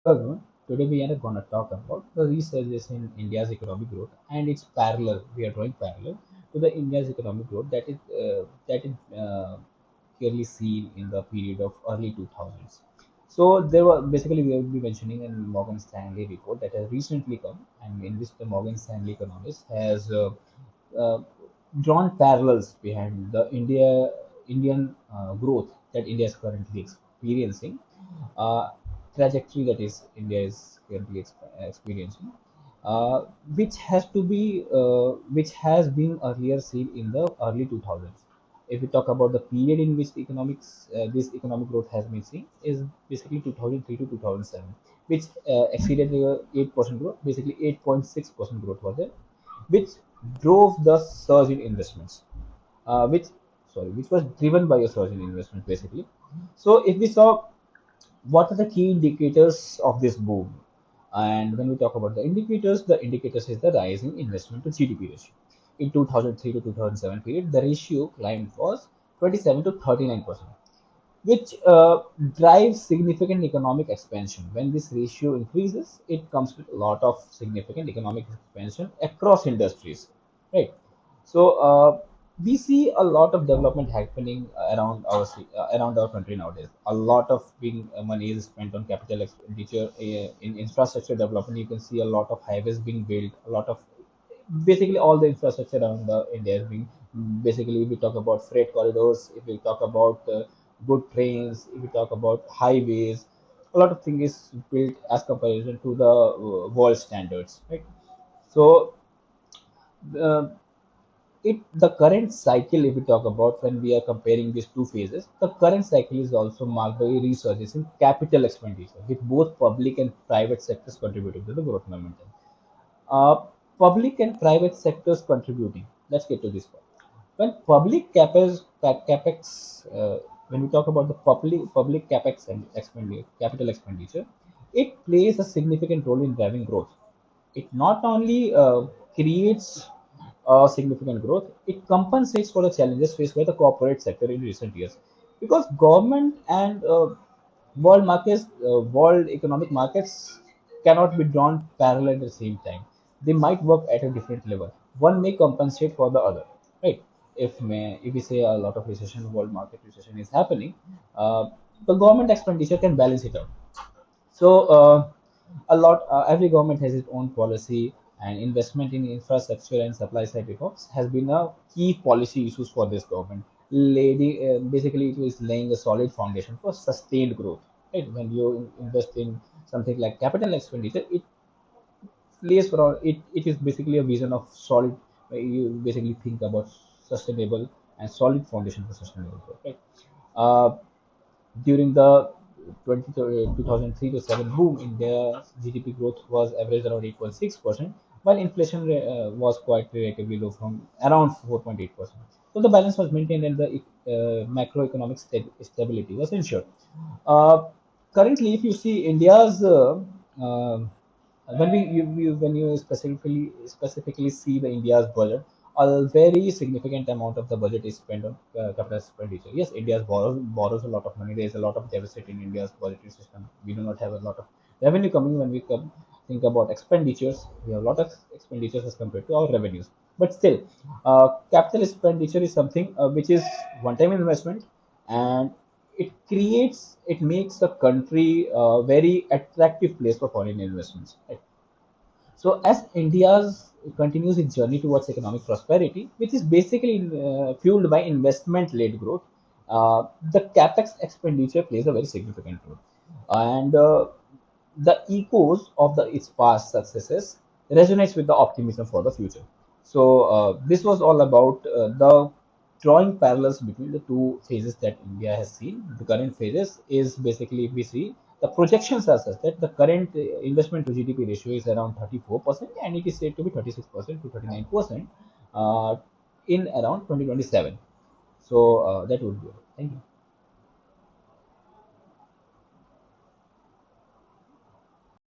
Hello, today we are going to talk about the resurgence in India's economic growth and its parallel. We are drawing parallel to the India's economic growth that is clearly seen in the period of early 2000s. So there were basically we will be mentioning a Morgan Stanley report that has recently come, and in which the Morgan Stanley economist has uh, drawn parallels behind the Indian growth that India is currently experiencing, uh, trajectory that is India is currently experiencing, uh, which has been earlier seen in the early 2000s. If we talk about the period in which this economic growth has been seen, is basically 2003 to 2007, which exceeded 8% growth. Basically, 8.6% growth was there, which drove the surge in investments, which was driven by a surge in investment basically. So if we saw what are the key indicators of this boom, and when we talk about the indicators is the rise in investment to GDP ratio. In 2003 to 2007 period, the ratio climbed was 27 to 39%, which drives significant economic expansion. When this ratio increases, it comes with a lot of significant economic expansion across industries, right? So we see a lot of development happening around our country nowadays. A lot of being money is spent on capital expenditure in infrastructure development. You can see a lot of highways being built, a lot of basically all the infrastructure around India is being basically. If we talk about freight corridors, if we talk about good trains, if we talk about highways, a lot of things is built as comparison to the world standards, right? So uh, the current cycle, if we talk about when we are comparing these two phases, the current cycle is also marked by a resurgence in capital expenditure, with both public and private sectors contributing to the growth momentum. uh, Public and private sectors contributing. Let's get to this point. When when we talk about the public capex and capital expenditure, it plays a significant role in driving growth. It not only creates significant growth, it compensates for the challenges faced by the corporate sector in recent years. Because government and world economic markets cannot be drawn parallel at the same time. They might work at a different level. One may compensate for the other, right? If we say a lot of recession, world market recession is happening, the government expenditure can balance it out. So every government has its own policy, and investment in infrastructure and supply side reforms has been a key policy issues for this government. Basically, it is laying a solid foundation for sustained growth. Right? When you invest in something like capital expenditure, it lays for it is basically a vision of solid. You basically think about sustainable and solid foundation for sustainable growth. Right? Uh, During the 2003 to 7 boom, India's GDP growth was averaged around 8.6%, while inflation was quite relatively low from around 4.8%. So the balance was maintained and the macroeconomic stability was ensured. Uh, Currently, if you see India's when when you specifically see the India's budget, a very significant amount of the budget is spent on capital expenditure. Yes, India borrows a lot of money. There is a lot of deficit in India's budgetary system. We do not have a lot of revenue coming when we think about expenditures. We have a lot of expenditures as compared to our revenues. But still, capital expenditure is something which is one-time investment, and it makes the country a very attractive place for foreign investments. Right? So as India's continues its journey towards economic prosperity, which is basically fueled by investment-led growth, the capex expenditure plays a very significant role, and the echoes of its past successes resonates with the optimism for the future. So this was all about the drawing parallels between the two phases that India has seen. The current phases is basically, if we see, the projections are such that the current investment to GDP ratio is around 34%, and it is said to be 36% to 39% in around 2027. So that would be all. Thank you.